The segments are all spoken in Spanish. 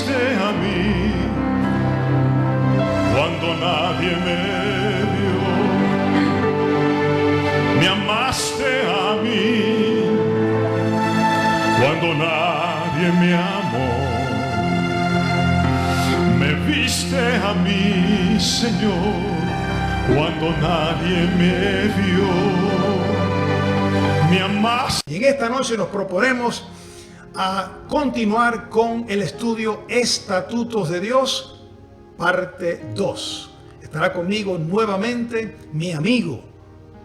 viste a mí cuando nadie me vio. Me amaste a mí cuando nadie me amó. Me viste a mí, Señor, cuando nadie me vio. Me amaste. Y en esta noche nos proponemos a continuar con el estudio Estatutos de Dios, parte 2. Estará conmigo nuevamente mi amigo,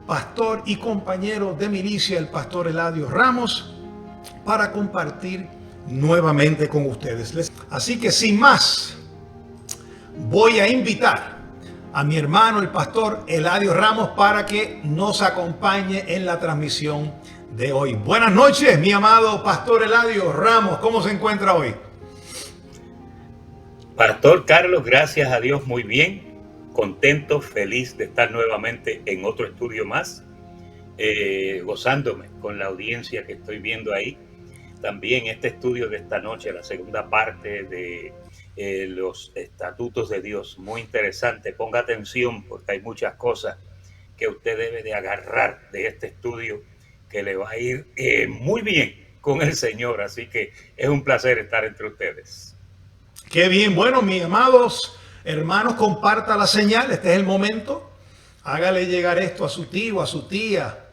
pastor y compañero de milicia, el pastor Eladio Ramos, para compartir nuevamente con ustedes. Así que sin más, voy a invitar a mi hermano, el pastor Eladio Ramos, para que nos acompañe en la transmisión de hoy. Buenas noches, mi amado pastor Eladio Ramos. ¿Cómo se encuentra hoy? Pastor Carlos, gracias a Dios, muy bien. Contento, feliz de estar nuevamente en otro estudio más, gozándome con la audiencia que estoy viendo ahí. También este estudio de esta noche, la segunda parte de los estatutos de Dios, muy interesante. Ponga atención porque hay muchas cosas que usted debe de agarrar de este estudio que le va a ir muy bien con el Señor. Así que es un placer estar entre ustedes. Qué bien. Bueno, mis amados hermanos, comparta la señal. Este es el momento. Hágale llegar esto a su tío, a su tía,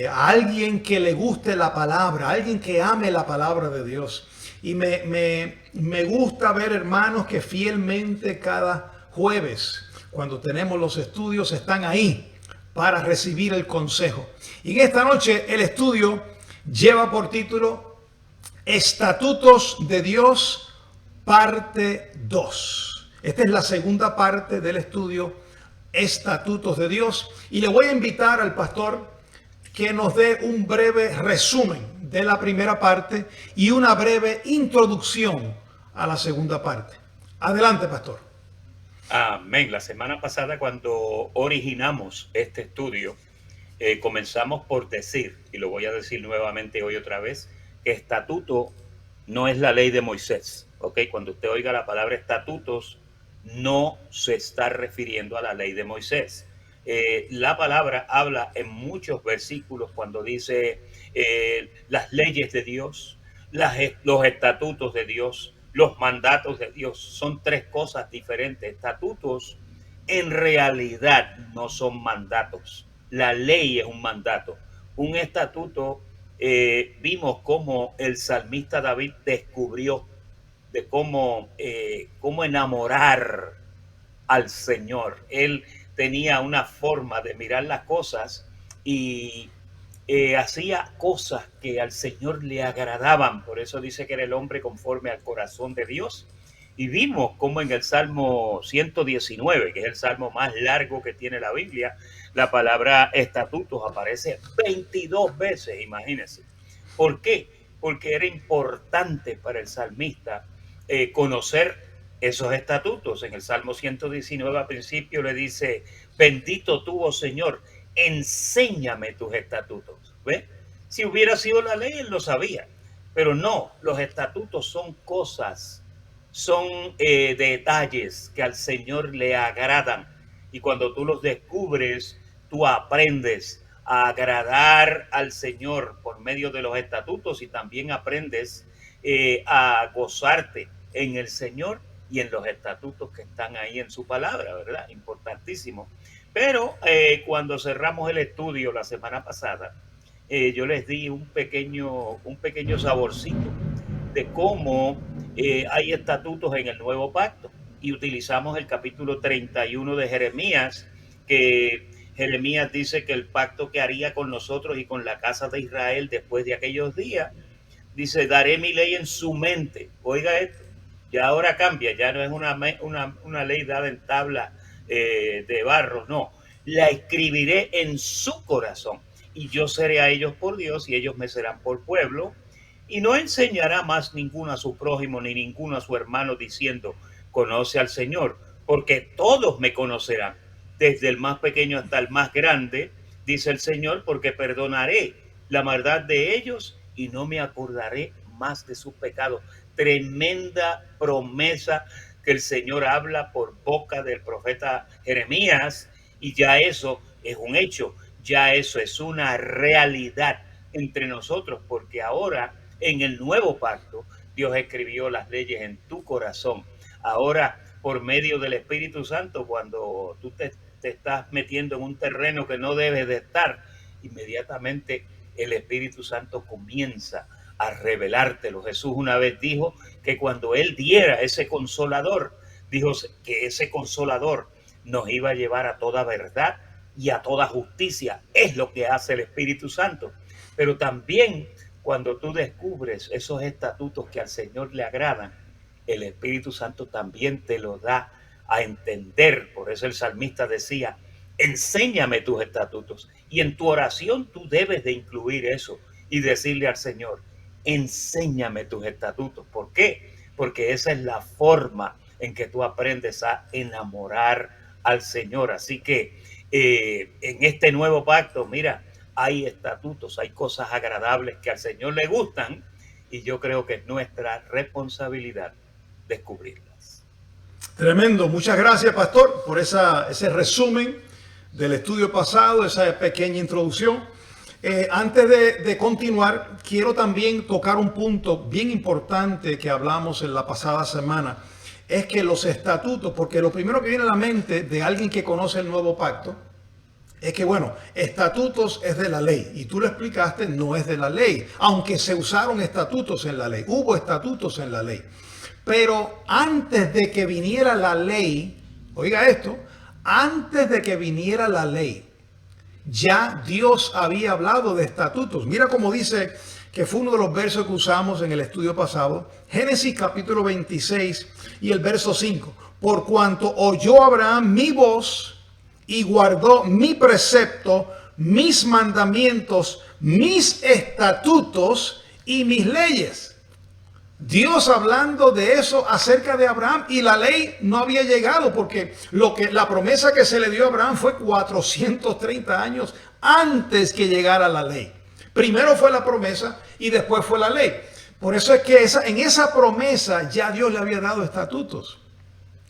a alguien que le guste la palabra, a alguien que ame la palabra de Dios. Y me gusta ver hermanos que fielmente cada jueves, cuando tenemos los estudios, están ahí para recibir el consejo. Y en esta noche el estudio lleva por título Estatutos de Dios, parte 2. Esta es la segunda parte del estudio Estatutos de Dios. Y le voy a invitar al pastor que nos dé un breve resumen de la primera parte y una breve introducción a la segunda parte. Adelante, pastor. Amén. La semana pasada, cuando originamos este estudio, comenzamos por decir, y lo voy a decir nuevamente hoy otra vez, que estatuto no es la ley de Moisés. ¿Ok? Cuando usted oiga la palabra estatutos, no se está refiriendo a la ley de Moisés. La palabra habla en muchos versículos cuando dice las leyes de Dios, los estatutos de Dios, los mandatos de Dios. Son tres cosas diferentes. Estatutos en realidad no son mandatos. La ley es un mandato. Un estatuto, vimos cómo el salmista David descubrió de cómo enamorar al Señor. Él tenía una forma de mirar las cosas y hacía cosas que al Señor le agradaban. Por eso dice que era el hombre conforme al corazón de Dios. Y vimos cómo en el Salmo 119, que es el salmo más largo que tiene la Biblia, la palabra estatutos aparece 22 veces, imagínense. ¿Por qué? Porque era importante para el salmista conocer esos estatutos. En el Salmo 119 al principio le dice: bendito tú, oh Señor, enséñame tus estatutos. ¿Ve? Si hubiera sido la ley, él lo sabía. Pero no, los estatutos son cosas, son detalles que al Señor le agradan. Y cuando tú los descubres, tú aprendes a agradar al Señor por medio de los estatutos y también aprendes a gozarte en el Señor y en los estatutos que están ahí en su palabra, ¿verdad? Importantísimo. Pero cuando cerramos el estudio la semana pasada, yo les di un pequeño saborcito de cómo hay estatutos en el nuevo pacto, y utilizamos el capítulo 31 de Jeremías, que Jeremías dice que el pacto que haría con nosotros y con la casa de Israel después de aquellos días, dice: daré mi ley en su mente. Oiga esto, ya ahora cambia, ya no es una ley dada en tabla de barro, no, la escribiré en su corazón, y yo seré a ellos por Dios y ellos me serán por pueblo. Y no enseñará más ninguno a su prójimo ni ninguno a su hermano diciendo: conoce al Señor, porque todos me conocerán, desde el más pequeño hasta el más grande, dice el Señor, porque perdonaré la maldad de ellos y no me acordaré más de sus pecados. Tremenda promesa que el Señor habla por boca del profeta Jeremías, y ya eso es un hecho, ya eso es una realidad entre nosotros, porque ahora en el nuevo pacto Dios escribió las leyes en tu corazón. Ahora, por medio del Espíritu Santo, cuando tú te estás metiendo en un terreno que no debes de estar, inmediatamente el Espíritu Santo comienza a revelártelo. Jesús una vez dijo que cuando Él diera ese consolador, dijo que ese consolador nos iba a llevar a toda verdad y a toda justicia. Es lo que hace el Espíritu Santo. Pero también cuando tú descubres esos estatutos que al Señor le agradan, el Espíritu Santo también te lo da a entender. Por eso el salmista decía, enséñame tus estatutos. Y en tu oración tú debes de incluir eso y decirle al Señor, enséñame tus estatutos. ¿Por qué? Porque esa es la forma en que tú aprendes a enamorar al Señor. Así que en este nuevo pacto, mira, hay estatutos, hay cosas agradables que al Señor le gustan, y yo creo que es nuestra responsabilidad descubrirlas. Tremendo. Muchas gracias, pastor, por ese resumen del estudio pasado, esa pequeña introducción. Antes de continuar, quiero también tocar un punto bien importante que hablamos en la pasada semana. Es que los estatutos, porque lo primero que viene a la mente de alguien que conoce el nuevo pacto, es que, bueno, estatutos es de la ley. Y tú lo explicaste, no es de la ley. Aunque se usaron estatutos en la ley. Hubo estatutos en la ley. Pero antes de que viniera la ley, oiga esto, antes de que viniera la ley, ya Dios había hablado de estatutos. Mira cómo dice, que fue uno de los versos que usamos en el estudio pasado. Génesis capítulo 26 y el verso 5. Por cuanto oyó Abraham mi voz y guardó mi precepto, mis mandamientos, mis estatutos y mis leyes. Dios hablando de eso acerca de Abraham, y la ley no había llegado, porque la promesa que se le dio a Abraham fue 430 años antes que llegara la ley. Primero fue la promesa y después fue la ley. Por eso es que en esa promesa ya Dios le había dado estatutos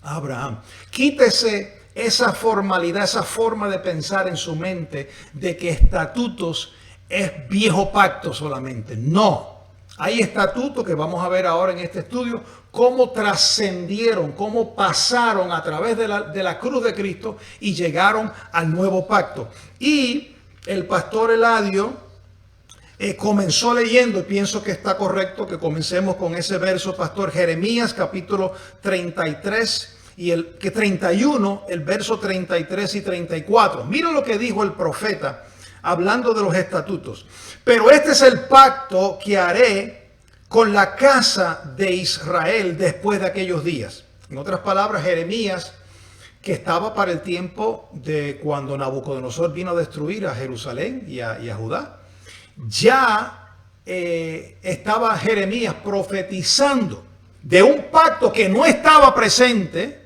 a Abraham. Quítese esa formalidad, esa forma de pensar en su mente de que estatutos es viejo pacto solamente. No. Hay estatutos que vamos a ver ahora en este estudio, cómo trascendieron, cómo pasaron a través de la cruz de Cristo y llegaron al nuevo pacto. Y el pastor Eladio comenzó leyendo, y pienso que está correcto que comencemos con ese verso, pastor, Jeremías capítulo 33 y el 31, el verso 33 y 34. Mira lo que dijo el profeta hablando de los estatutos. Pero este es el pacto que haré con la casa de Israel después de aquellos días. En otras palabras, Jeremías, que estaba para el tiempo de cuando Nabucodonosor vino a destruir a Jerusalén y a Judá, ya estaba Jeremías profetizando de un pacto que no estaba presente,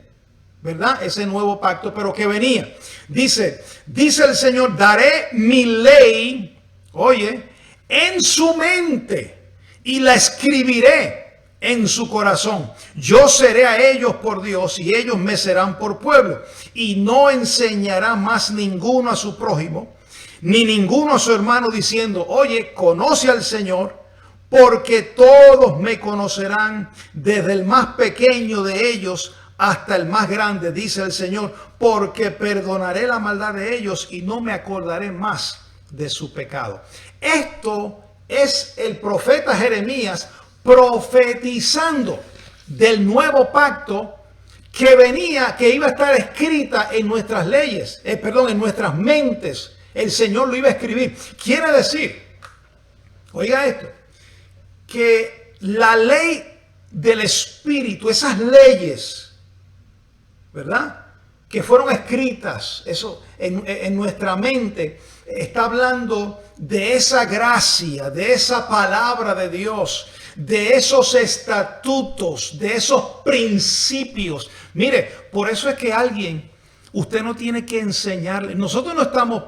¿verdad? Ese nuevo pacto, pero que venía. Dice el Señor, daré mi ley, oye, en su mente y la escribiré en su corazón. Yo seré a ellos por Dios y ellos me serán por pueblo. Y no enseñará más ninguno a su prójimo, ni ninguno a su hermano diciendo, oye, conoce al Señor, porque todos me conocerán, desde el más pequeño de ellos hasta el más grande, dice el Señor, porque perdonaré la maldad de ellos y no me acordaré más de su pecado. Esto es el profeta Jeremías profetizando del nuevo pacto que venía, que iba a estar escrita en nuestras leyes, en nuestras mentes. El Señor lo iba a escribir. Quiere decir, oiga esto, que la ley del Espíritu, esas leyes, ¿verdad?, que fueron escritas, eso en nuestra mente, está hablando de esa gracia, de esa palabra de Dios, de esos estatutos, de esos principios. Mire, por eso es que usted no tiene que enseñarle. Nosotros no estamos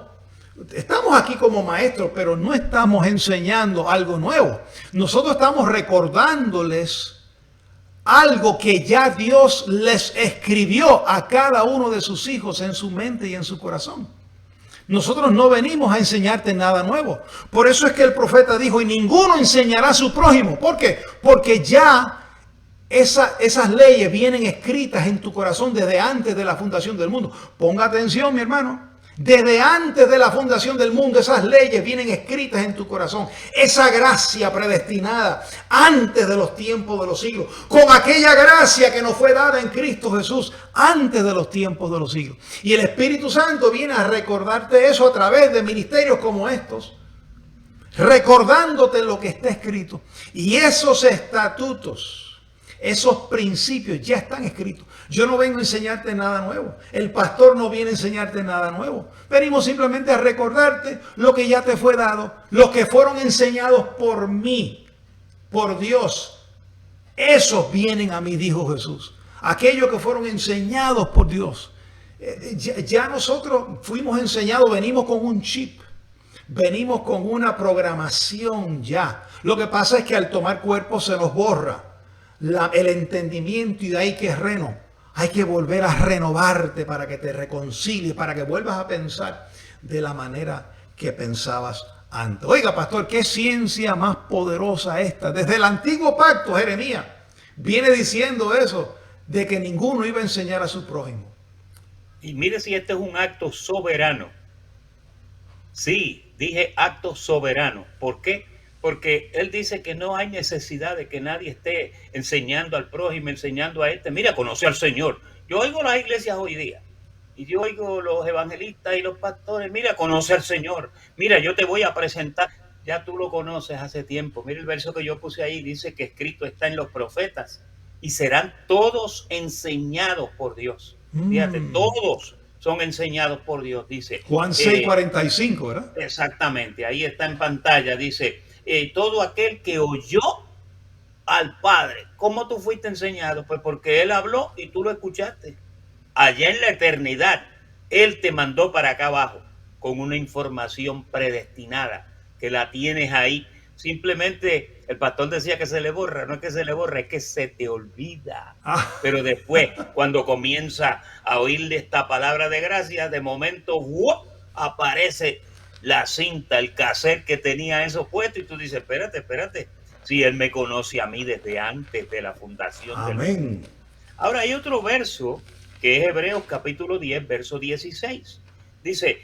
Estamos aquí como maestros, pero no estamos enseñando algo nuevo. Nosotros estamos recordándoles algo que ya Dios les escribió a cada uno de sus hijos en su mente y en su corazón. Nosotros no venimos a enseñarte nada nuevo. Por eso es que el profeta dijo, y ninguno enseñará a su prójimo. ¿Por qué? Porque ya esas leyes vienen escritas en tu corazón desde antes de la fundación del mundo. Ponga atención, mi hermano. Desde antes de la fundación del mundo, esas leyes vienen escritas en tu corazón. Esa gracia predestinada antes de los tiempos de los siglos. Con aquella gracia que nos fue dada en Cristo Jesús antes de los tiempos de los siglos. Y el Espíritu Santo viene a recordarte eso a través de ministerios como estos. Recordándote lo que está escrito. Y esos estatutos, esos principios ya están escritos. Yo no vengo a enseñarte nada nuevo. El pastor no viene a enseñarte nada nuevo. Venimos simplemente a recordarte lo que ya te fue dado. Los que fueron enseñados por mí, por Dios. Esos vienen a mí, dijo Jesús. Aquellos que fueron enseñados por Dios. Ya nosotros fuimos enseñados, venimos con un chip. Venimos con una programación ya. Lo que pasa es que al tomar cuerpo se nos borra el entendimiento y de ahí que es hay que volver a renovarte para que te reconcilies, para que vuelvas a pensar de la manera que pensabas antes. Oiga, pastor, qué ciencia más poderosa esta. Desde el antiguo pacto, Jeremías viene diciendo eso, de que ninguno iba a enseñar a su prójimo. Y mire si este es un acto soberano. Sí, dije acto soberano. ¿Por qué? Porque él dice que no hay necesidad de que nadie esté enseñando al prójimo, enseñando a este. Mira, conoce al Señor. Yo oigo las iglesias hoy día y yo oigo los evangelistas y los pastores. Mira, conoce al Señor. Mira, yo te voy a presentar. Ya tú lo conoces hace tiempo. Mira el verso que yo puse ahí. Dice que escrito está en los profetas y serán todos enseñados por Dios. Fíjate, todos son enseñados por Dios. Dice Juan 6:45, ¿verdad? Exactamente. Ahí está en pantalla. Dice... todo aquel que oyó al Padre. ¿Cómo tú fuiste enseñado? Pues porque Él habló y tú lo escuchaste. Allá en la eternidad, Él te mandó para acá abajo con una información predestinada que la tienes ahí. Simplemente el pastor decía que se le borra. No es que se le borra, es que se te olvida. Pero después, cuando comienza a oírle esta palabra de gracia, de momento ¡wow!, aparece la cinta, el cassette que tenía eso puesto y tú dices, espérate, si Él me conoce a mí desde antes de la fundación del mundo. Ahora hay otro verso que es Hebreos capítulo 10, verso 16. Dice,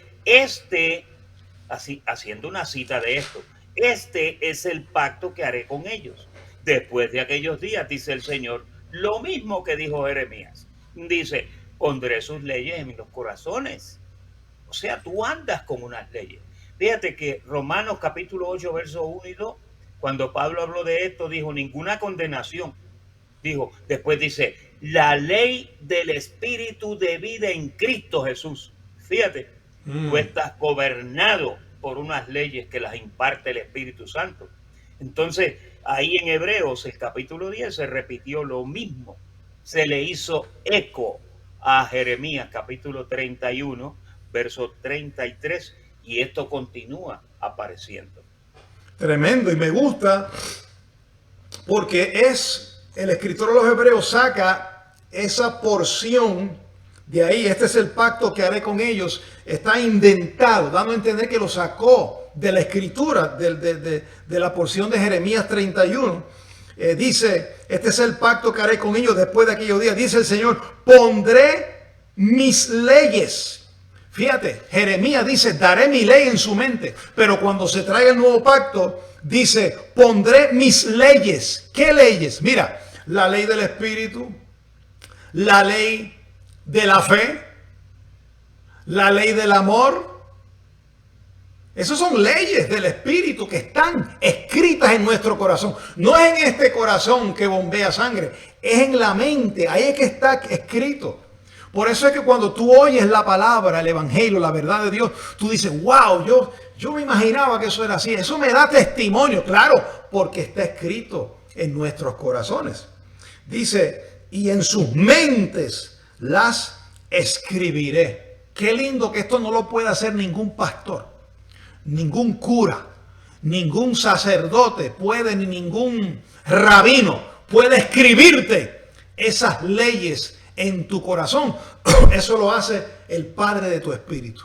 así, haciendo una cita de esto, este es el pacto que haré con ellos. Después de aquellos días, dice el Señor, lo mismo que dijo Jeremías. Dice, pondré sus leyes en los corazones. O sea, tú andas con unas leyes. Fíjate que Romanos capítulo 8, versos 1 y 2, cuando Pablo habló de esto, dijo ninguna condenación. Dijo, después dice, la ley del Espíritu de vida en Cristo Jesús. Fíjate, tú estás gobernado por unas leyes que las imparte el Espíritu Santo. Entonces, ahí en Hebreos, el capítulo 10, se repitió lo mismo. Se le hizo eco a Jeremías capítulo 31, verso 33, y esto continúa apareciendo. Tremendo, y me gusta porque el escritor de los Hebreos saca esa porción de ahí. Este es el pacto que haré con ellos. Está indentado, dando a entender que lo sacó de la escritura, de la porción de Jeremías 31. Dice, este es el pacto que haré con ellos después de aquellos días. Dice el Señor, pondré mis leyes. Fíjate, Jeremías dice, daré mi ley en su mente. Pero cuando se traiga el nuevo pacto, dice, pondré mis leyes. ¿Qué leyes? Mira, la ley del Espíritu, la ley de la fe, la ley del amor. Esas son leyes del Espíritu que están escritas en nuestro corazón. No es en este corazón que bombea sangre, es en la mente. Ahí es que está escrito. Por eso es que cuando tú oyes la palabra, el evangelio, la verdad de Dios, tú dices, wow, yo me imaginaba que eso era así. Eso me da testimonio, claro, porque está escrito en nuestros corazones. Dice, y en sus mentes las escribiré. Qué lindo que esto no lo puede hacer ningún pastor. ningún cura, ningún sacerdote puede, ni ningún rabino puede escribirte esas leyes en tu corazón. Eso lo hace el Padre de tu espíritu,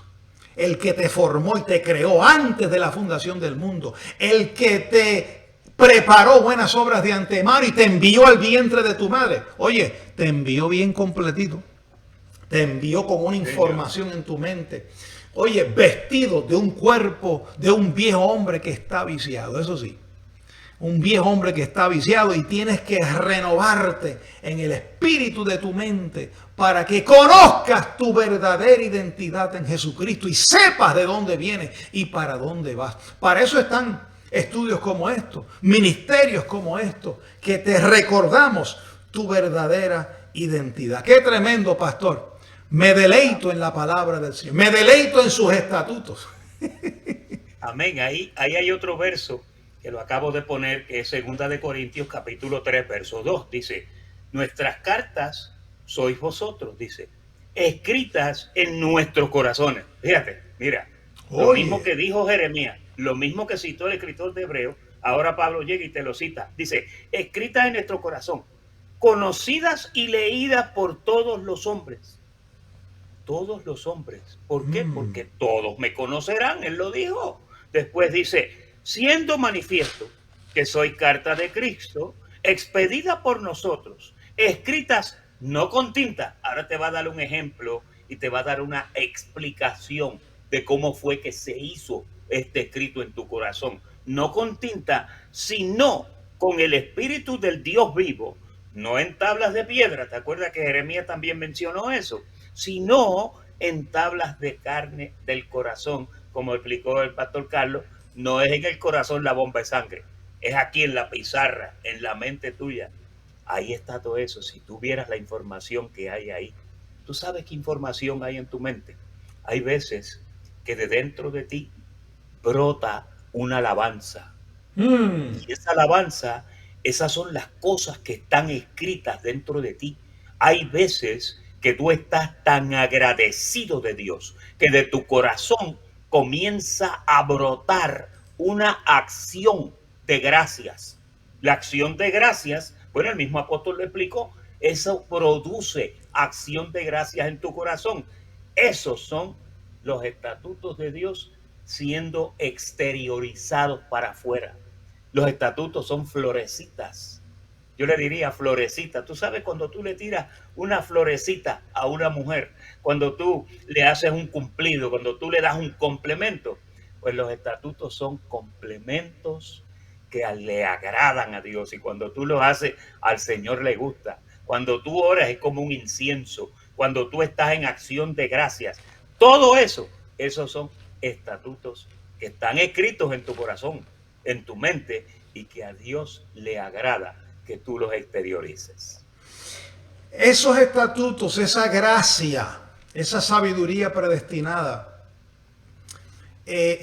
el que te formó y te creó antes de la fundación del mundo, el que te preparó buenas obras de antemano y te envió al vientre de tu madre. Oye, te envió bien completito, te envió con una información en tu mente. Oye, vestido de un cuerpo de un viejo hombre que está viciado, eso sí. Un viejo hombre que está viciado, y tienes que renovarte en el espíritu de tu mente para que conozcas tu verdadera identidad en Jesucristo y sepas de dónde vienes y para dónde vas. Para eso están estudios como estos, ministerios como estos, que te recordamos tu verdadera identidad. Qué tremendo, pastor. Me deleito en la palabra del Señor, me deleito en sus estatutos. Amén. Ahí hay otro verso que lo acabo de poner, que es 2 de Corintios capítulo 3, verso 2. Dice, nuestras cartas sois vosotros, dice, escritas en nuestros corazones. Fíjate, mira, lo mismo que dijo Jeremías, lo mismo que citó el escritor de Hebreo, ahora Pablo llega y te lo cita. Dice, escritas en nuestro corazón, conocidas y leídas por todos los hombres. Todos los hombres. ¿Por qué? Porque todos me conocerán, él lo dijo. Después dice, siendo manifiesto que soy carta de Cristo, expedida por nosotros, escritas no con tinta. Ahora te va a dar un ejemplo y te va a dar una explicación de cómo fue que se hizo este escrito en tu corazón. No con tinta, sino con el Espíritu del Dios vivo, no en tablas de piedra. ¿Te acuerdas que Jeremías también mencionó eso? Sino en tablas de carne del corazón, como explicó el pastor Carlos. No es en el corazón la bomba de sangre, es aquí en la pizarra, en la mente tuya. Ahí está todo eso. Si tú vieras la información que hay ahí, tú sabes qué información hay en tu mente. Hay veces que de dentro de ti brota una alabanza. Y esa alabanza, esas son las cosas que están escritas dentro de ti. Hay veces que tú estás tan agradecido de Dios que de tu corazón comienza a brotar una acción de gracias. La acción de gracias, bueno, el mismo apóstol lo explicó, eso produce acción de gracias en tu corazón. Esos son los estatutos de Dios siendo exteriorizados para afuera. Los estatutos son florecitas. Yo le diría florecita. Tú sabes, cuando tú le tiras una florecita a una mujer, cuando tú le haces un cumplido, cuando tú le das un complemento, pues los estatutos son complementos que le agradan a Dios. Y cuando tú lo haces, al Señor le gusta. Cuando tú oras es como un incienso. Cuando tú estás en acción de gracias. Todo eso, esos son estatutos que están escritos en tu corazón, en tu mente, y que a Dios le agrada que tú los exteriorices. Esos estatutos, esa gracia, esa sabiduría predestinada,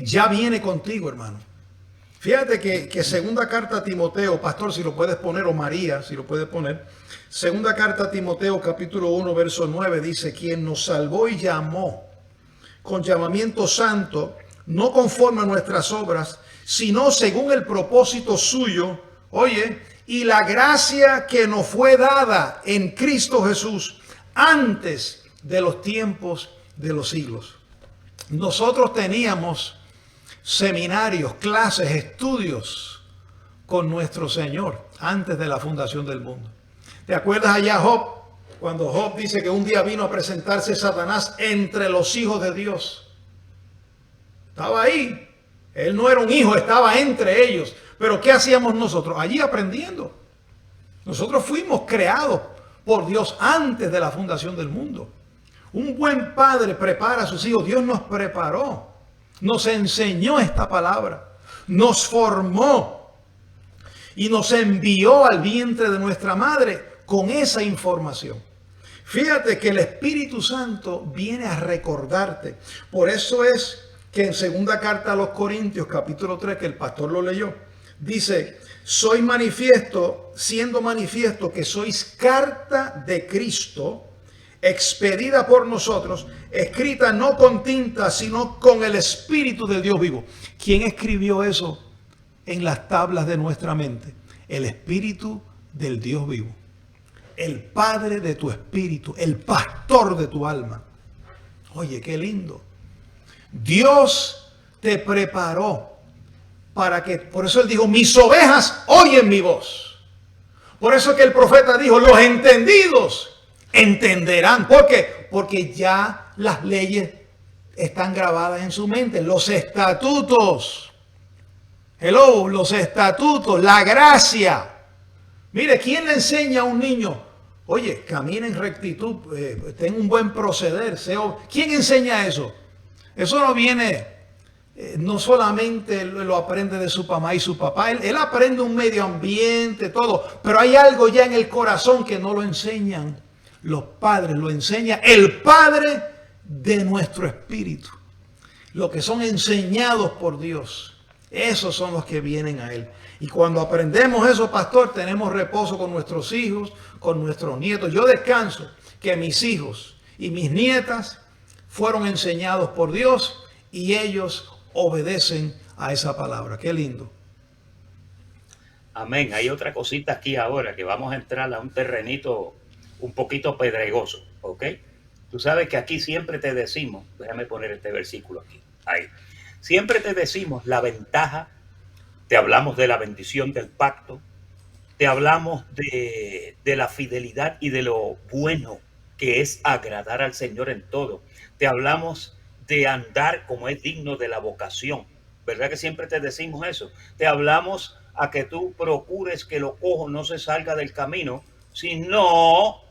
ya viene contigo, hermano. Fíjate que segunda carta a Timoteo, pastor, si lo puedes poner, o María, si lo puedes poner. Segunda carta a Timoteo, capítulo 1, verso 9, dice, quien nos salvó y llamó con llamamiento santo, no conforme a nuestras obras, sino según el propósito suyo, oye, y la gracia que nos fue dada en Cristo Jesús antes de los tiempos de los siglos. Nosotros teníamos seminarios, clases, estudios con nuestro Señor antes de la fundación del mundo. ¿Te acuerdas allá Job? Cuando Job dice que un día vino a presentarse Satanás entre los hijos de Dios. Estaba ahí. Él no era un hijo, estaba entre ellos. Pero ¿qué hacíamos nosotros? Allí aprendiendo. Nosotros fuimos creados por Dios antes de la fundación del mundo. Un buen padre prepara a sus hijos. Dios nos preparó. Nos enseñó esta palabra. Nos formó. Y nos envió al vientre de nuestra madre con esa información. Fíjate que el Espíritu Santo viene a recordarte. Por eso es que en segunda carta a los Corintios, capítulo 3, que el pastor lo leyó, dice, soy manifiesto, siendo manifiesto que sois carta de Cristo, expedida por nosotros, escrita no con tinta, sino con el Espíritu del Dios vivo. ¿Quién escribió eso en las tablas de nuestra mente? El Espíritu del Dios vivo. El Padre de tu espíritu, el pastor de tu alma. Oye, qué lindo. Dios te preparó para que, por eso él dijo, mis ovejas oyen mi voz. Por eso que el profeta dijo, los entendidos entenderán. ¿Por qué? Porque ya las leyes están grabadas en su mente. Los estatutos. Hello, los estatutos, la gracia. Mire, ¿quién le enseña a un niño? Oye, camina en rectitud, ten un buen proceder. ¿Quién enseña eso? Eso no viene, no solamente lo aprende de su mamá y su papá. Él aprende un medio ambiente, todo. Pero hay algo ya en el corazón que no lo enseñan los padres. Lo enseña el Padre de nuestro espíritu. Los que son enseñados por Dios. Esos son los que vienen a Él. Y cuando aprendemos eso, pastor, tenemos reposo con nuestros hijos, con nuestros nietos. Yo descanso que mis hijos y mis nietas fueron enseñados por Dios y ellos obedecen a esa palabra. Qué lindo. Amén. Hay otra cosita aquí ahora que vamos a entrar a un terrenito un poquito pedregoso, ¿ok? Tú sabes que aquí siempre te decimos, déjame poner este versículo aquí, ahí. Siempre te decimos la ventaja, te hablamos de la bendición del pacto, te hablamos de la fidelidad y de lo bueno que es agradar al Señor en todo. Te hablamos de andar como es digno de la vocación. ¿Verdad que siempre te decimos eso? Te hablamos a que tú procures que lo cojo no se salga del camino, sino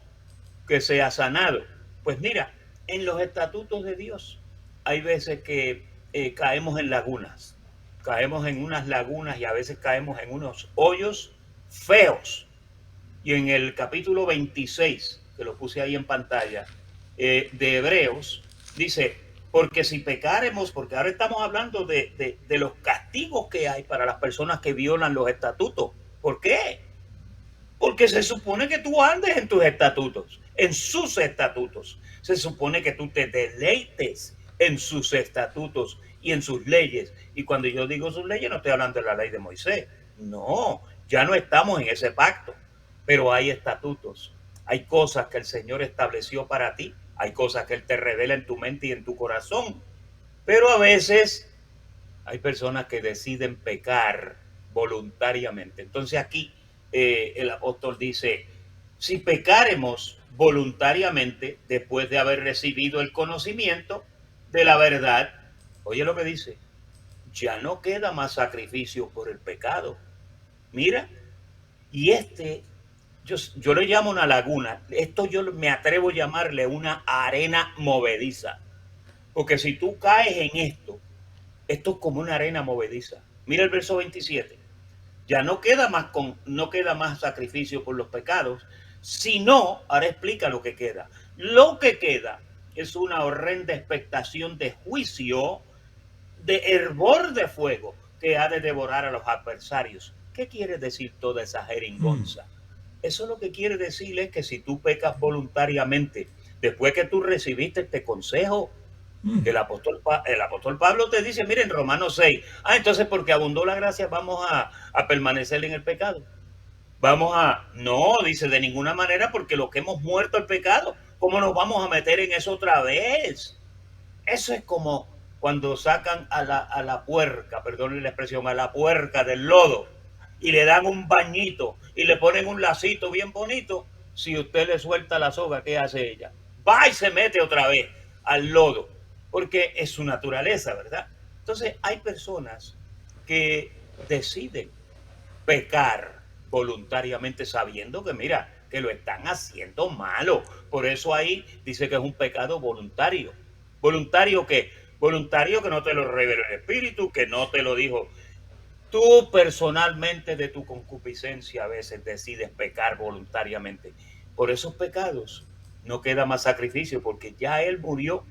que sea sanado. Pues mira, en los estatutos de Dios hay veces que caemos en lagunas. Caemos en unas lagunas y a veces caemos en unos hoyos feos. Y en el capítulo 26, que lo puse ahí en pantalla, de Hebreos, dice, porque si pecáremos, porque ahora estamos hablando de los castigos que hay para las personas que violan los estatutos. ¿Por qué? Porque se supone que tú andes en tus estatutos, en sus estatutos. Se supone que tú te deleites en sus estatutos y en sus leyes. Y cuando yo digo sus leyes, no estoy hablando de la ley de Moisés. No, ya no estamos en ese pacto. Pero hay estatutos, hay cosas que el Señor estableció para ti, hay cosas que Él te revela en tu mente y en tu corazón. Pero a veces hay personas que deciden pecar voluntariamente. Entonces aquí el apóstol dice, si pecáremos voluntariamente después de haber recibido el conocimiento de la verdad, oye lo que dice, ya no queda más sacrificio por el pecado. Mira, y yo le llamo una laguna, esto yo me atrevo a llamarle una arena movediza, porque si tú caes en esto es como una arena movediza. Mira el verso 27, ya no queda más sacrificio por los pecados, sino, ahora explica lo que queda. Lo que queda es una horrenda expectación de juicio, de hervor de fuego que ha de devorar a los adversarios. ¿Qué quiere decir toda esa jeringonza? Eso lo que quiere decir es que si tú pecas voluntariamente, después que tú recibiste este consejo, el apóstol Pablo te dice, miren, Romanos 6, entonces porque abundó la gracia vamos a permanecer en el pecado. No, dice, de ninguna manera, porque lo que hemos muerto el pecado, ¿cómo nos vamos a meter en eso otra vez? Eso es como cuando sacan a la puerca, perdón la expresión, a la puerca del lodo y le dan un bañito y le ponen un lacito bien bonito. Si usted le suelta la soga, ¿qué hace ella? Va y se mete otra vez al lodo, porque es su naturaleza, ¿verdad? Entonces hay personas que deciden pecar voluntariamente sabiendo que, mira, que lo están haciendo malo. Por eso ahí dice que es un pecado voluntario. ¿Voluntario qué? Voluntario que no te lo reveló el Espíritu, que no te lo dijo. Tú personalmente de tu concupiscencia a veces decides pecar voluntariamente. Por esos pecados no queda más sacrificio, porque ya Él murió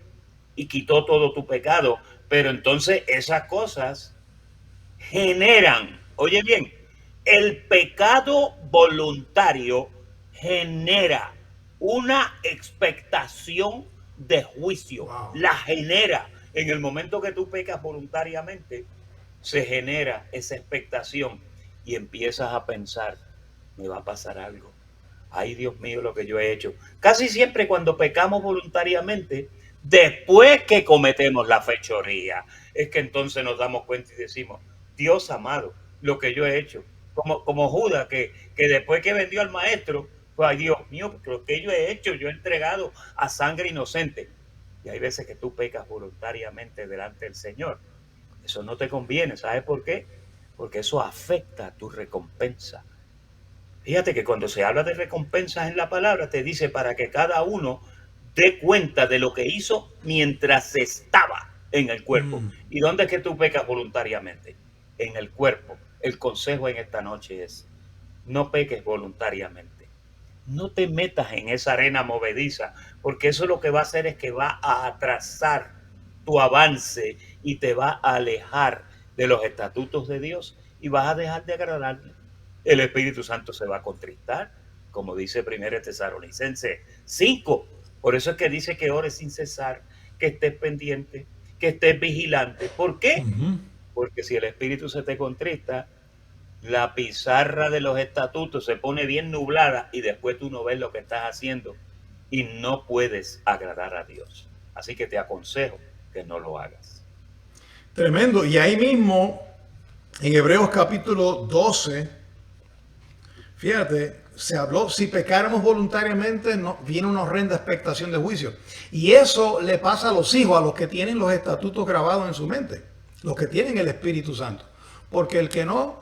y quitó todo tu pecado. Pero entonces esas cosas generan, oye bien, el pecado voluntario genera una expectación de juicio. Wow. La genera. En el momento que tú pecas voluntariamente, se genera esa expectación y empiezas a pensar, me va a pasar algo. Ay, Dios mío, lo que yo he hecho. Casi siempre cuando pecamos voluntariamente, después que cometemos la fechoría, es que entonces nos damos cuenta y decimos, Dios amado, lo que yo he hecho. Como Judas, que después que vendió al maestro, pues, ay, Dios mío, lo que yo he hecho, yo he entregado a sangre inocente. Y hay veces que tú pecas voluntariamente delante del Señor. Eso no te conviene. ¿Sabes por qué? Porque eso afecta a tu recompensa. Fíjate que cuando se habla de recompensas en la palabra, te dice para que cada uno dé cuenta de lo que hizo mientras estaba en el cuerpo. ¿Y dónde es que tú pecas voluntariamente? En el cuerpo. El consejo en esta noche es, no peques voluntariamente. No te metas en esa arena movediza, porque eso lo que va a hacer es que va a atrasar tu avance y te va a alejar de los estatutos de Dios y vas a dejar de agradarle. El Espíritu Santo se va a contristar, como dice 1 Tesalonicenses 5. Por eso es que dice que ores sin cesar, que estés pendiente, que estés vigilante. ¿Por qué? Porque si el Espíritu se te contrista, la pizarra de los estatutos se pone bien nublada y después tú no ves lo que estás haciendo y no puedes agradar a Dios. Así que te aconsejo que no lo hagas. Tremendo. Y ahí mismo, en Hebreos capítulo 12, fíjate, se habló, si pecáramos voluntariamente, no, viene una horrenda expectación de juicio. Y eso le pasa a los hijos, a los que tienen los estatutos grabados en su mente, los que tienen el Espíritu Santo. Porque el que no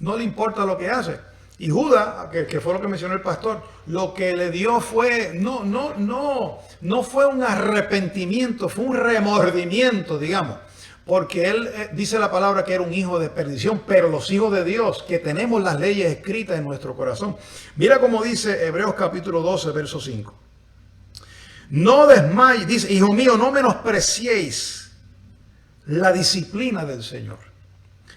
le importa lo que hace. Y Judas, que fue lo que mencionó el pastor, lo que le dio fue, no fue un arrepentimiento, fue un remordimiento, digamos. Porque él dice la palabra que era un hijo de perdición, pero los hijos de Dios, que tenemos las leyes escritas en nuestro corazón. Mira cómo dice Hebreos capítulo 12, verso 5. No desmayéis, dice, hijo mío, no menospreciéis la disciplina del Señor,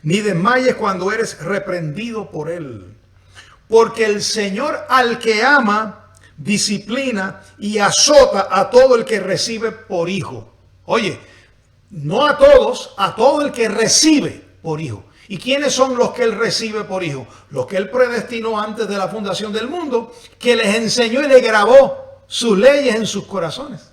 ni desmayes cuando eres reprendido por Él. Porque el Señor al que ama, disciplina y azota a todo el que recibe por hijo. Oye, no a todos, a todo el que recibe por hijo. ¿Y quiénes son los que Él recibe por hijo? Los que Él predestinó antes de la fundación del mundo, que les enseñó y les grabó sus leyes en sus corazones.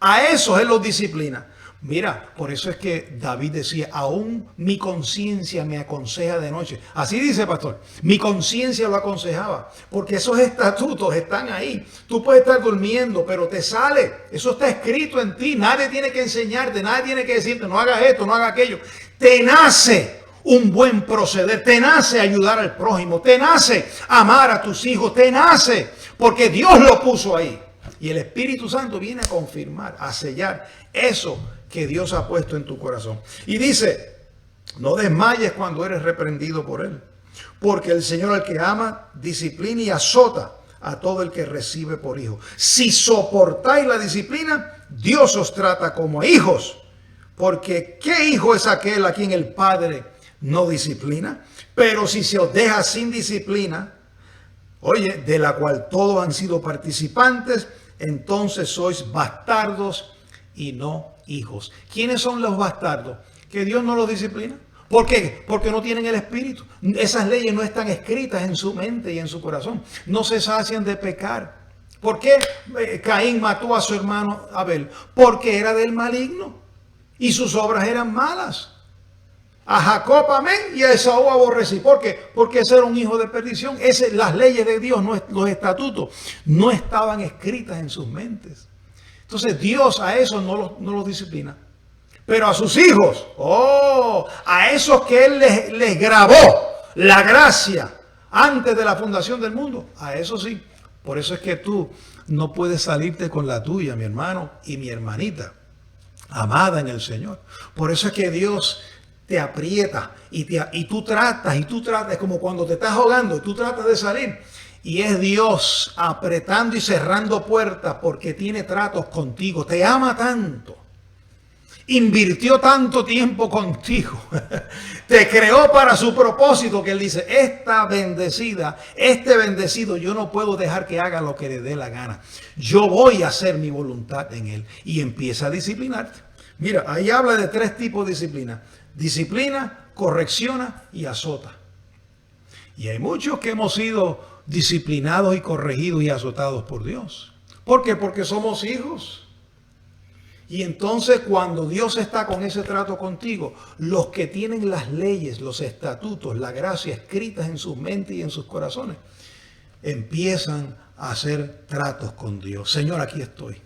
A esos Él los disciplina. Mira, por eso es que David decía, aún mi conciencia me aconseja de noche. Así dice, pastor, mi conciencia lo aconsejaba, porque esos estatutos están ahí. Tú puedes estar durmiendo, pero te sale. Eso está escrito en ti. Nadie tiene que enseñarte, nadie tiene que decirte, no hagas esto, no hagas aquello. Te nace un buen proceder, te nace ayudar al prójimo, te nace amar a tus hijos, te nace, porque Dios lo puso ahí. Y el Espíritu Santo viene a confirmar, a sellar eso que Dios ha puesto en tu corazón. Y dice, no desmayes cuando eres reprendido por Él, porque el Señor al que ama, disciplina y azota a todo el que recibe por hijo. Si soportáis la disciplina, Dios os trata como a hijos, porque ¿qué hijo es aquel a quien el Padre no disciplina? Pero si se os deja sin disciplina, oye, de la cual todos han sido participantes, entonces sois bastardos y no hijos. ¿Quiénes son los bastardos? Que Dios no los disciplina. ¿Por qué? Porque no tienen el Espíritu. Esas leyes no están escritas en su mente y en su corazón. No se sacian de pecar. ¿Por qué Caín mató a su hermano Abel? Porque era del maligno y sus obras eran malas. A Jacob amé y a Esaú aborrecí. ¿Por qué? Porque ese era un hijo de perdición. Las leyes de Dios, los estatutos, no estaban escritas en sus mentes. Entonces Dios a esos no los disciplina. Pero a sus hijos, a esos que Él les grabó la gracia antes de la fundación del mundo, a eso sí. Por eso es que tú no puedes salirte con la tuya, mi hermano y mi hermanita, amada en el Señor. Por eso es que Dios te aprieta y tú tratas, es como cuando te estás ahogando y tú tratas de salir. Y es Dios apretando y cerrando puertas porque tiene tratos contigo. Te ama tanto. invirtió tanto tiempo contigo, te creó para su propósito, que él dice, esta bendecida, este bendecido, yo no puedo dejar que haga lo que le dé la gana. Yo voy a hacer mi voluntad en él. Y empieza a disciplinarte. Mira, ahí habla de 3 tipos de disciplina. Disciplina, correcciona y azota. Y hay muchos que hemos sido disciplinados y corregidos y azotados por Dios. ¿Por qué? Porque somos hijos. Y entonces cuando Dios está con ese trato contigo, los que tienen las leyes, los estatutos, la gracia escritas en sus mentes y en sus corazones, empiezan a hacer tratos con Dios. Señor, aquí estoy.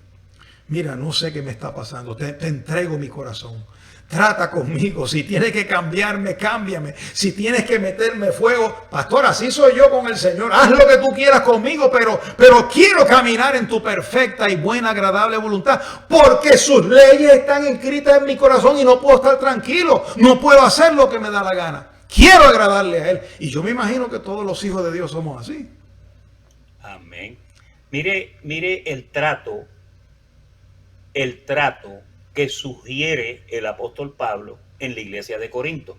Mira, no sé qué me está pasando. Te entrego mi corazón. Trata conmigo. Si tienes que cambiarme, cámbiame. Si tienes que meterme fuego, pastor, así soy yo con el Señor. Haz lo que tú quieras conmigo, pero quiero caminar en tu perfecta y buena, agradable voluntad, porque sus leyes están escritas en mi corazón y no puedo estar tranquilo. No puedo hacer lo que me da la gana. Quiero agradarle a Él. Y yo me imagino que todos los hijos de Dios somos así. Amén. Mire el trato que sugiere el apóstol Pablo en la iglesia de Corinto.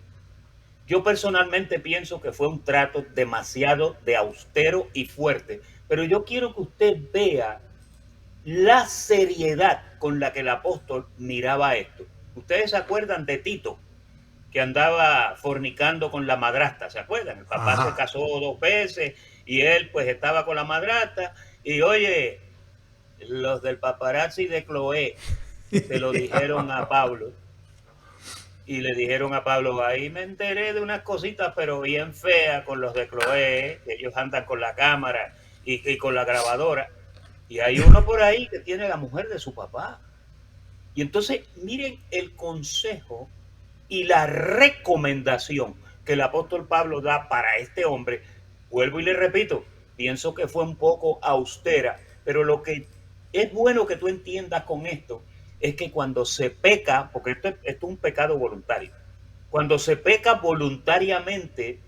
Yo personalmente pienso que fue un trato demasiado de austero y fuerte, pero yo quiero que usted vea la seriedad con la que el apóstol miraba esto. Ustedes se acuerdan de Tito, que andaba fornicando con la madrastra, ¿se acuerdan? El papá Ajá. se casó 2 veces y él pues estaba con la madrastra y oye, los del paparazzi de Chloé se lo dijeron a Pablo y le dijeron a Pablo, ahí me enteré de unas cositas pero bien feas con los de Chloé, que ellos andan con la cámara y con la grabadora, y hay uno por ahí que tiene la mujer de su papá. Y entonces miren el consejo y la recomendación que el apóstol Pablo da para este hombre. Vuelvo y le repito, pienso que fue un poco austera, pero lo que es bueno que tú entiendas con esto es que cuando se peca, porque esto es un pecado voluntario, cuando se peca voluntariamente,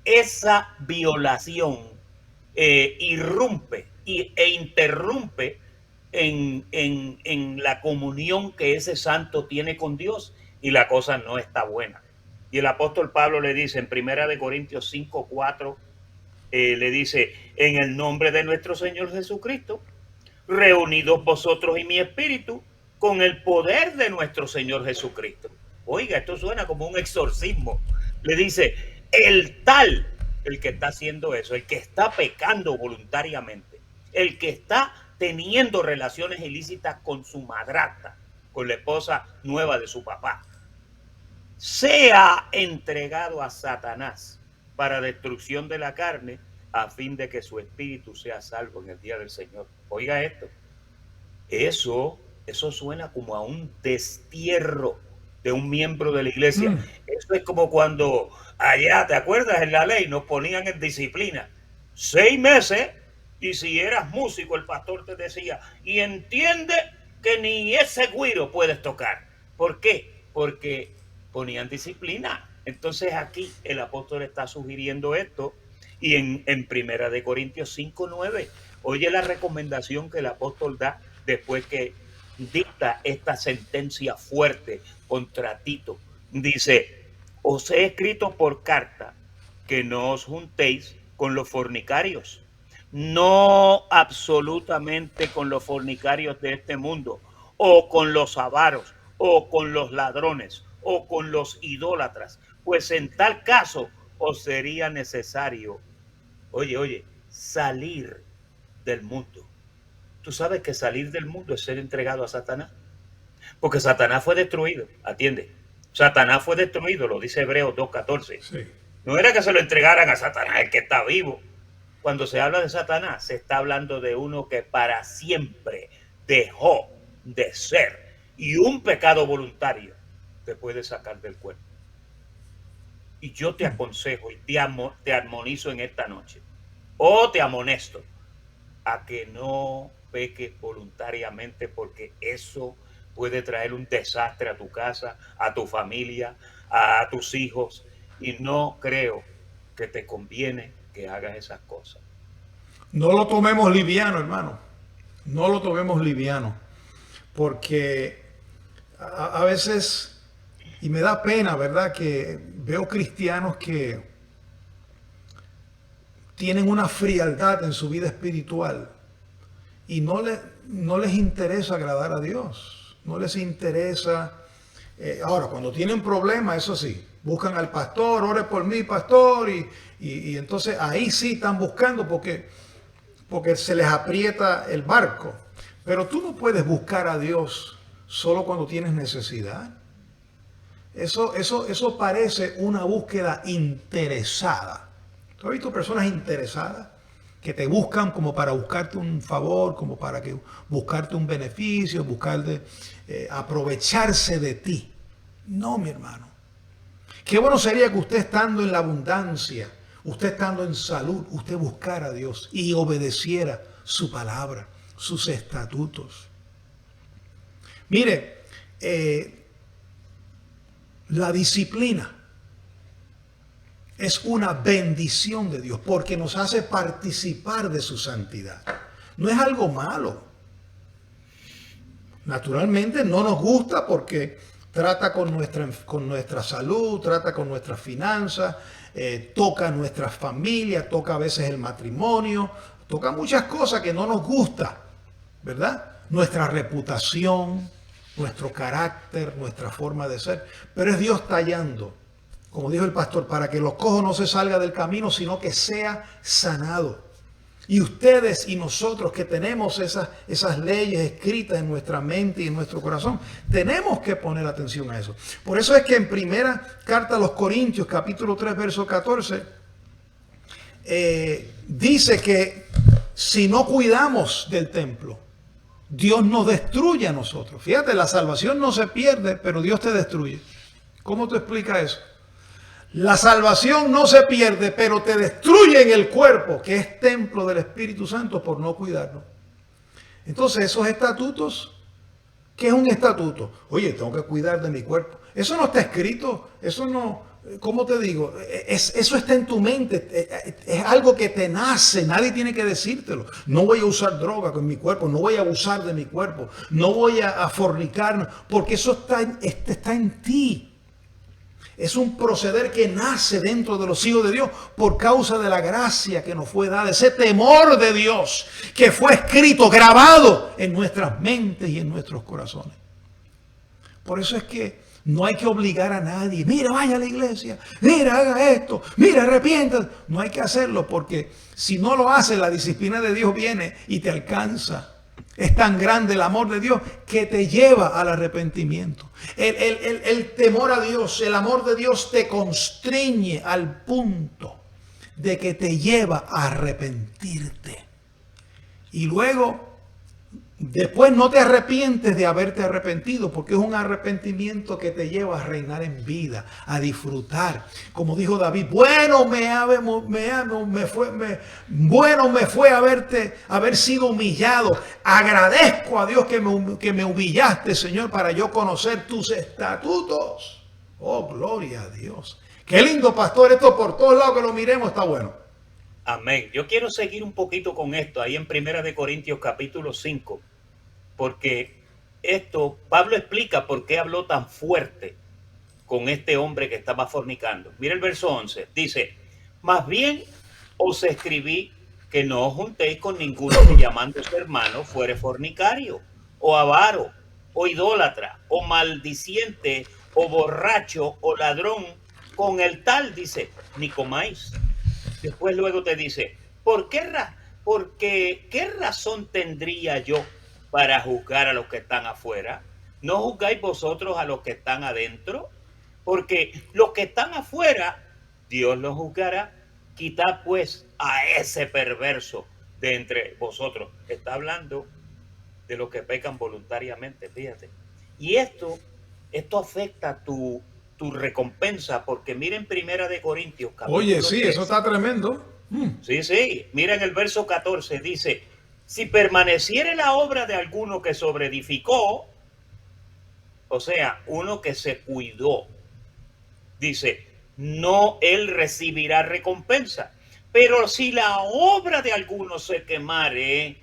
esa violación irrumpe e interrumpe en la comunión que ese santo tiene con Dios, y la cosa no está buena. Y el apóstol Pablo le dice en 1 Corintios 5:4, le dice, en el nombre de nuestro Señor Jesucristo, reunidos vosotros y mi espíritu, con el poder de nuestro Señor Jesucristo. Oiga, esto suena como un exorcismo. Le dice, el que está haciendo eso, el que está pecando voluntariamente, el que está teniendo relaciones ilícitas con su madrastra, con la esposa nueva de su papá, sea entregado a Satanás para destrucción de la carne, a fin de que su espíritu sea salvo en el día del Señor. Oiga esto, eso suena como a un destierro de un miembro de la iglesia. Eso es como cuando allá, ¿te acuerdas? En la ley nos ponían en disciplina 6 meses, y si eras músico el pastor te decía, y entiende que ni ese güiro puedes tocar. ¿Por qué? Porque ponían disciplina. Entonces aquí el apóstol está sugiriendo esto, y en 1 Corintios 5:9, oye la recomendación que el apóstol da después que dicta esta sentencia fuerte contra Tito. Dice, os he escrito por carta que no os juntéis con los fornicarios, no absolutamente con los fornicarios de este mundo, o con los avaros, o con los ladrones, o con los idólatras, pues en tal caso os sería necesario, oye, salir del mundo. Tú sabes que salir del mundo es ser entregado a Satanás, porque Satanás fue destruido, atiende, Satanás fue destruido, lo dice Hebreos 2:14. Sí. No era que se lo entregaran a Satanás, el que está vivo. Cuando se habla de Satanás, se está hablando de uno que para siempre dejó de ser, y un pecado voluntario te puede sacar del cuerpo. Y yo te aconsejo y te armonizo en esta noche, o te amonesto, a que no peques voluntariamente, porque eso puede traer un desastre a tu casa, a tu familia, a tus hijos, y no creo que te conviene que hagas esas cosas. No lo tomemos liviano, hermano. No lo tomemos liviano. Porque A veces, y me da pena, ¿verdad? Que veo cristianos que tienen una frialdad en su vida espiritual y no les interesa agradar a Dios. No les interesa. Ahora, cuando tienen problemas, eso sí, buscan al pastor, ore por mí, pastor, y entonces ahí sí están buscando porque se les aprieta el barco. Pero tú no puedes buscar a Dios solo cuando tienes necesidad. Eso parece una búsqueda interesada. ¿Tú has visto personas interesadas que te buscan como para buscarte un favor, como para buscarte un beneficio, aprovecharse de ti? No, mi hermano. Qué bueno sería que usted estando en la abundancia, usted estando en salud, usted buscara a Dios y obedeciera su palabra, sus estatutos. Mire, la disciplina es una bendición de Dios porque nos hace participar de su santidad. No es algo malo. Naturalmente no nos gusta porque trata con nuestra salud, trata con nuestras finanzas, toca nuestra familia, toca a veces el matrimonio, toca muchas cosas que no nos gusta, ¿verdad? Nuestra reputación, nuestro carácter, nuestra forma de ser. Pero es Dios tallando, como dijo el pastor, para que los cojos no se salga del camino, sino que sea sanado. Y ustedes y nosotros que tenemos esas leyes escritas en nuestra mente y en nuestro corazón, tenemos que poner atención a eso. Por eso es que en primera carta a los Corintios, capítulo 3, verso 14, dice que si no cuidamos del templo, Dios nos destruye a nosotros. Fíjate, la salvación no se pierde, pero Dios te destruye. ¿Cómo te explicas eso? La salvación no se pierde, pero te destruye en el cuerpo, que es templo del Espíritu Santo, por no cuidarlo. Entonces, esos estatutos, ¿qué es un estatuto? Oye, tengo que cuidar de mi cuerpo. Eso no está escrito, eso no, ¿cómo te digo? Eso está en tu mente, es algo que te nace, nadie tiene que decírtelo. No voy a usar droga con mi cuerpo, no voy a abusar de mi cuerpo, no voy a fornicar, porque eso está en ti. Es un proceder que nace dentro de los hijos de Dios por causa de la gracia que nos fue dada, ese temor de Dios que fue escrito, grabado en nuestras mentes y en nuestros corazones. Por eso es que no hay que obligar a nadie. Mira, vaya a la iglesia, mira, haga esto, mira, arrepiéntate. No hay que hacerlo porque si no lo haces, la disciplina de Dios viene y te alcanza. Es tan grande el amor de Dios que te lleva al arrepentimiento. El temor a Dios, el amor de Dios te constriñe al punto de que te lleva a arrepentirte. Y luego, después no te arrepientes de haberte arrepentido, porque es un arrepentimiento que te lleva a reinar en vida, a disfrutar. Como dijo David, bueno me fue haber sido humillado. Agradezco a Dios que me humillaste, Señor, para yo conocer tus estatutos. Oh, gloria a Dios. Qué lindo, pastor, esto por todos lados que lo miremos está bueno. Amén. Yo quiero seguir un poquito con esto, ahí en 1 Corintios capítulo 5. Porque Pablo explica por qué habló tan fuerte con este hombre que estaba fornicando. Mira el verso 11, dice, más bien os escribí que no os juntéis con ninguno que llamándose hermano fuere fornicario, o avaro, o idólatra, o maldiciente, o borracho, o ladrón, con el tal, dice, ni comáis. Después luego te dice, porque ¿qué razón tendría yo para juzgar a los que están afuera? ¿No juzgáis vosotros a los que están adentro? Porque los que están afuera, Dios los juzgará. Quitad pues a ese perverso de entre vosotros. Está hablando de los que pecan voluntariamente, fíjate. Y esto afecta tu recompensa, porque miren 1 Corintios capítulo Oye, sí, 3. eso está tremendo. Sí, miren el verso 14, dice, si permaneciere la obra de alguno que sobreedificó, o sea, uno que se cuidó, dice, no él recibirá recompensa. Pero si la obra de alguno se quemare,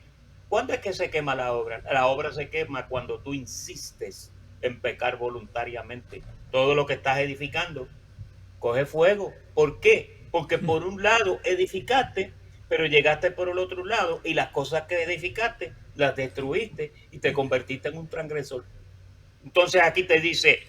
¿cuándo es que se quema la obra? La obra se quema cuando tú insistes en pecar voluntariamente. Todo lo que estás edificando coge fuego. ¿Por qué? Porque por un lado edificaste, pero llegaste por el otro lado y las cosas que edificaste las destruiste y te convertiste en un transgresor. Entonces aquí te dice,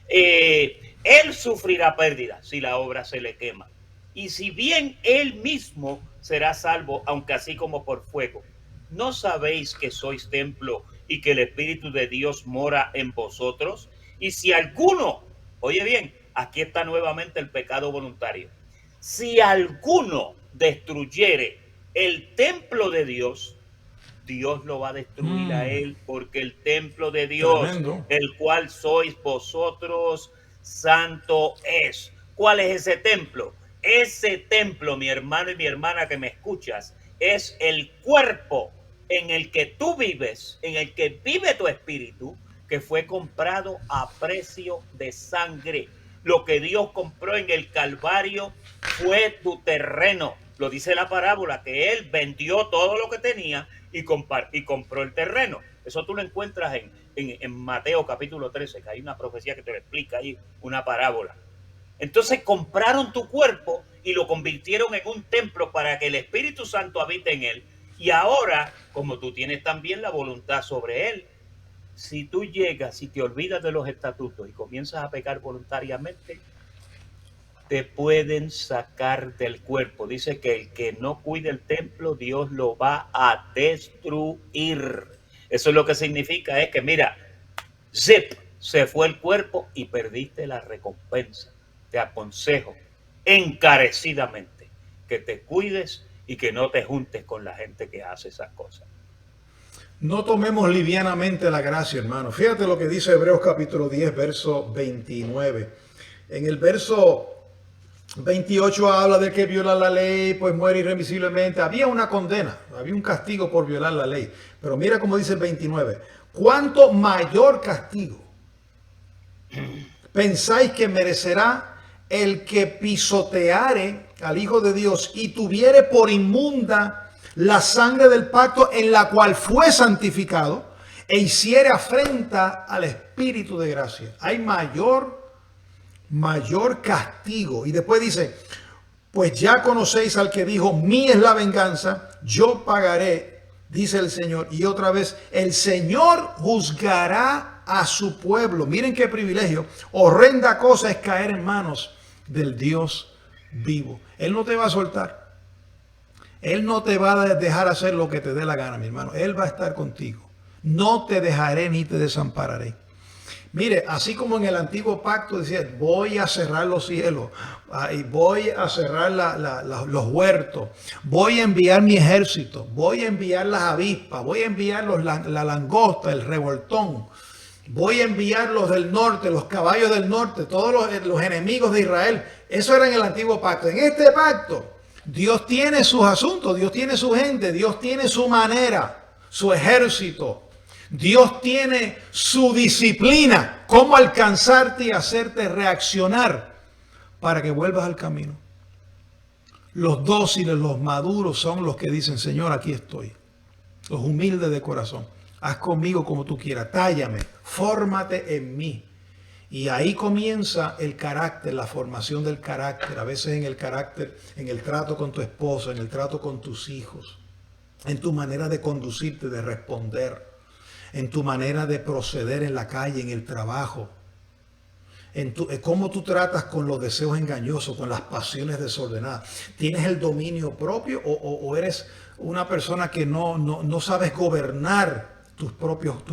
él sufrirá pérdida si la obra se le quema. Y si bien él mismo será salvo, aunque así como por fuego. ¿No sabéis que sois templo y que el Espíritu de Dios mora en vosotros? Y si alguno, oye bien, aquí está nuevamente el pecado voluntario. Si alguno destruyere el templo de Dios, Dios lo va a destruir a él, porque el templo de Dios, Tremendo. el cual sois vosotros, santo es. ¿Cuál es ese templo? Ese templo, mi hermano y mi hermana que me escuchas, es el cuerpo en el que tú vives, en el que vive tu espíritu, que fue comprado a precio de sangre. Lo que Dios compró en el Calvario fue tu terreno. Lo dice la parábola, que él vendió todo lo que tenía y compró el terreno. Eso tú lo encuentras en Mateo capítulo 13, que hay una profecía que te lo explica ahí, una parábola. Entonces compraron tu cuerpo y lo convirtieron en un templo para que el Espíritu Santo habite en él. Y ahora, como tú tienes también la voluntad sobre él, si tú llegas y te olvidas de los estatutos y comienzas a pecar voluntariamente, te pueden sacar del cuerpo. Dice que el que no cuide el templo, Dios lo va a destruir. Eso es lo que significa, es que mira, zip, se fue el cuerpo y perdiste la recompensa. Te aconsejo encarecidamente que te cuides y que no te juntes con la gente que hace esas cosas. No tomemos livianamente la gracia, hermano. Fíjate lo que dice Hebreos capítulo 10, verso 29. En el verso 28 habla de que viola la ley, pues muere irremisiblemente. Había una condena, había un castigo por violar la ley. Pero mira cómo dice el 29. ¿Cuánto mayor castigo pensáis que merecerá el que pisoteare al Hijo de Dios y tuviere por inmunda la sangre del pacto en la cual fue santificado e hiciere afrenta al Espíritu de gracia? Hay mayor castigo. Y después dice, pues ya conocéis al que dijo, mía es la venganza, yo pagaré, dice el Señor. Y otra vez, el Señor juzgará a su pueblo. Miren qué privilegio. Horrenda cosa es caer en manos del Dios vivo. Él no te va a soltar. Él no te va a dejar hacer lo que te dé la gana, mi hermano. Él va a estar contigo. No te dejaré ni te desampararé. Mire, así como en el antiguo pacto decía, voy a cerrar los cielos, y voy a cerrar los huertos, voy a enviar mi ejército, voy a enviar las avispas, voy a enviar la langosta, el revoltón, voy a enviar los del norte, los caballos del norte, todos los enemigos de Israel. Eso era en el antiguo pacto. En este pacto, Dios tiene sus asuntos, Dios tiene su gente, Dios tiene su manera, su ejército. Dios tiene su disciplina, cómo alcanzarte y hacerte reaccionar para que vuelvas al camino. Los dóciles, los maduros son los que dicen, Señor, aquí estoy. Los humildes de corazón, haz conmigo como tú quieras, tállame, fórmate en mí. Y ahí comienza el carácter, la formación del carácter. A veces en el carácter, en el trato con tu esposo, en el trato con tus hijos, en tu manera de conducirte, de responder, en tu manera de proceder en la calle, en el trabajo, en cómo tú tratas con los deseos engañosos, con las pasiones desordenadas. ¿Tienes el dominio propio o eres una persona que no sabes gobernar tu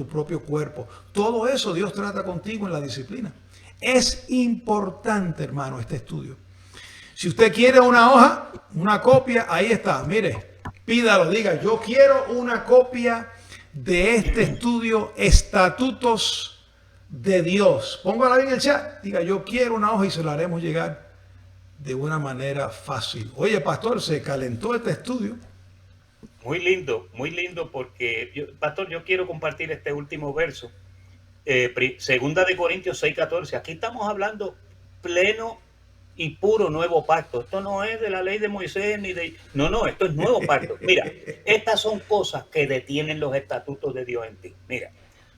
propio cuerpo? Todo eso Dios trata contigo en la disciplina. Es importante, hermano, este estudio. Si usted quiere una hoja, una copia, ahí está. Mire, pídalo, diga, yo quiero una copia de este estudio, Estatutos de Dios. Póngala en el chat. Diga, yo quiero una hoja y se la haremos llegar de una manera fácil. Oye, pastor, se calentó este estudio. Muy lindo porque, pastor, yo quiero compartir este último verso. Segunda de Corintios 6:14. Aquí estamos hablando pleno y puro nuevo pacto. Esto no es de la ley de Moisés ni de... No, esto es nuevo pacto. Mira, estas son cosas que detienen los estatutos de Dios en ti. Mira,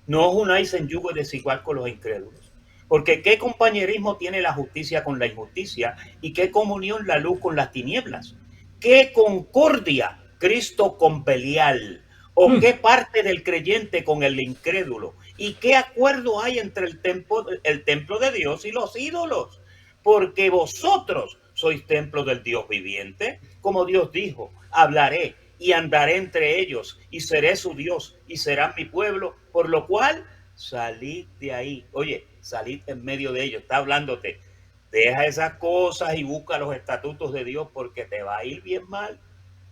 No os unáis en yugo desigual con los incrédulos. Porque qué compañerismo tiene la justicia con la injusticia y qué comunión la luz con las tinieblas. Qué concordia Cristo con Belial. O qué parte del creyente con el incrédulo. Y qué acuerdo hay entre el templo de Dios y los ídolos. Porque vosotros sois templo del Dios viviente. Como Dios dijo, hablaré y andaré entre ellos y seré su Dios y serán mi pueblo, por lo cual salid de ahí. Oye, salid en medio de ellos, está hablándote. Deja esas cosas y busca los estatutos de Dios porque te va a ir bien mal.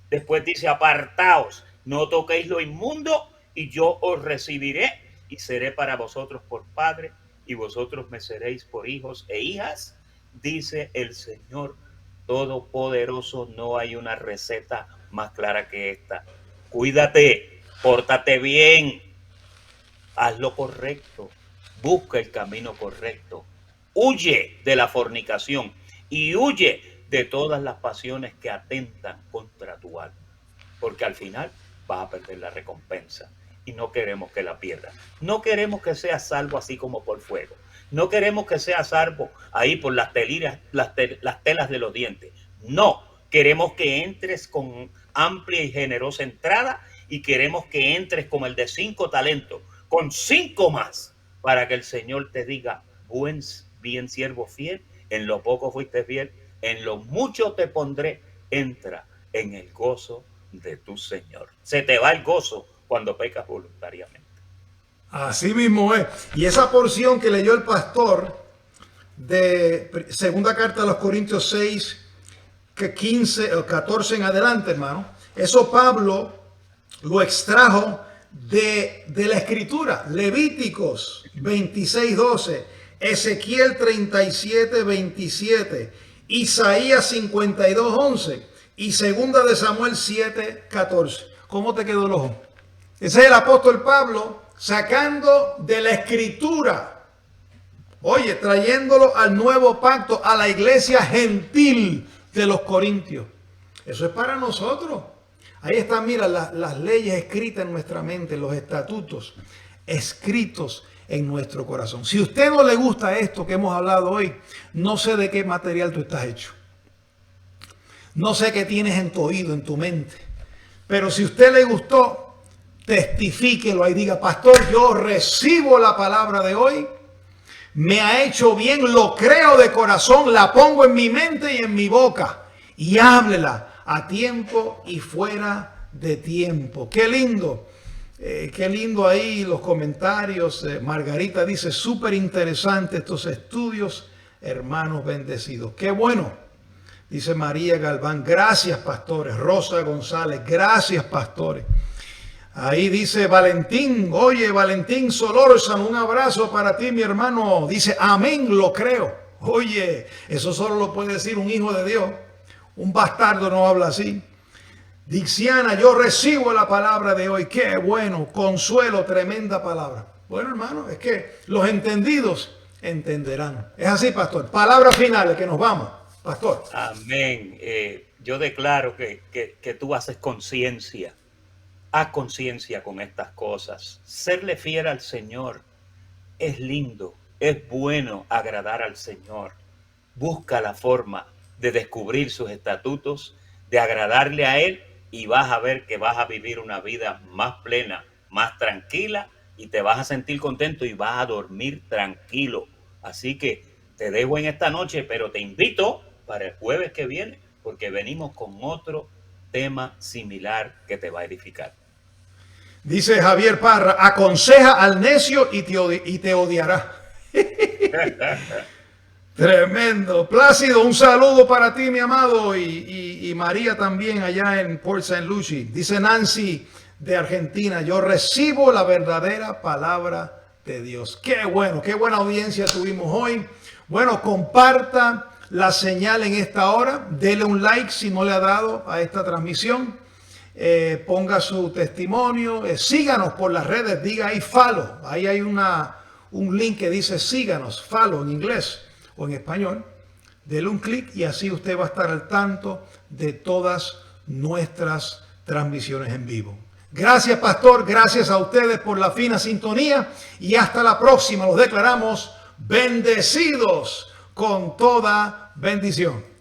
Después dice, apartaos, no toquéis lo inmundo y yo os recibiré y seré para vosotros por padre y vosotros me seréis por hijos e hijas, dice el Señor Todopoderoso. No hay una receta más clara que esta. Cuídate, pórtate bien, haz lo correcto, busca el camino correcto, huye de la fornicación y huye de todas las pasiones que atentan contra tu alma, porque al final vas a perder la recompensa y no queremos que la pierdas. No queremos que seas salvo así como por fuego. No queremos que seas salvo ahí por las telas de los dientes. No, queremos que entres con amplia y generosa entrada y queremos que entres como el de 5 talentos, con 5 más, para que el Señor te diga, bien siervo fiel, en lo poco fuiste fiel, en lo mucho te pondré, entra en el gozo de tu Señor. Se te va el gozo cuando pecas voluntariamente. Así mismo es. Y esa porción que leyó el pastor de segunda carta a los Corintios 6, que 15 o 14 en adelante, hermano, eso Pablo lo extrajo de la escritura. Levíticos 26, 12, Ezequiel 37, 27, Isaías 52, 11 y segunda de Samuel 7, 14. ¿Cómo te quedó el ojo? Ese es el apóstol Pablo sacando de la escritura, oye, trayéndolo al nuevo pacto, a la iglesia gentil de los Corintios. Eso es para nosotros. Ahí están, mira, las leyes escritas en nuestra mente, los estatutos escritos en nuestro corazón. Si a usted no le gusta esto que hemos hablado hoy, no sé de qué material tú estás hecho. No sé qué tienes en tu oído, en tu mente. Pero si a usted le gustó, testifíquelo ahí, diga, pastor, yo recibo la palabra de hoy, me ha hecho bien, lo creo de corazón, la pongo en mi mente y en mi boca y háblela a tiempo y fuera de tiempo. Qué lindo ahí los comentarios. Margarita dice, súper interesante estos estudios, hermanos bendecidos. Qué bueno, dice María Galván, gracias pastores. Rosa González, gracias pastores. Ahí dice Valentín, oye Valentín Solórzano, un abrazo para ti mi hermano. Dice, amén, lo creo. Oye, eso solo lo puede decir un hijo de Dios. Un bastardo no habla así. Dixiana, yo recibo la palabra de hoy. Qué bueno, Consuelo, tremenda palabra. Bueno hermano, es que los entendidos entenderán. Es así, pastor. Palabras finales que nos vamos, pastor. Amén. Yo declaro que tú haces conciencia. Haz conciencia con estas cosas. Serle fiel al Señor es lindo, es bueno agradar al Señor. Busca la forma de descubrir sus estatutos, de agradarle a Él y vas a ver que vas a vivir una vida más plena, más tranquila y te vas a sentir contento y vas a dormir tranquilo. Así que te dejo en esta noche, pero te invito para el jueves que viene porque venimos con otro tema similar que te va a edificar. Dice Javier Parra, aconseja al necio y te odiará. Tremendo. Plácido, un saludo para ti, mi amado, y María también allá en Port St. Lucie. Dice Nancy de Argentina, yo recibo la verdadera palabra de Dios. Qué bueno, qué buena audiencia tuvimos hoy. Bueno, comparta la señal en esta hora. Dele un like si no le ha dado a esta transmisión. Ponga su testimonio, síganos por las redes, diga ahí follow, ahí hay un link que dice síganos, follow en inglés o en español, dele un clic y así usted va a estar al tanto de todas nuestras transmisiones en vivo. Gracias, pastor. Gracias a ustedes por la fina sintonía. Y hasta la próxima. Los declaramos bendecidos con toda bendición.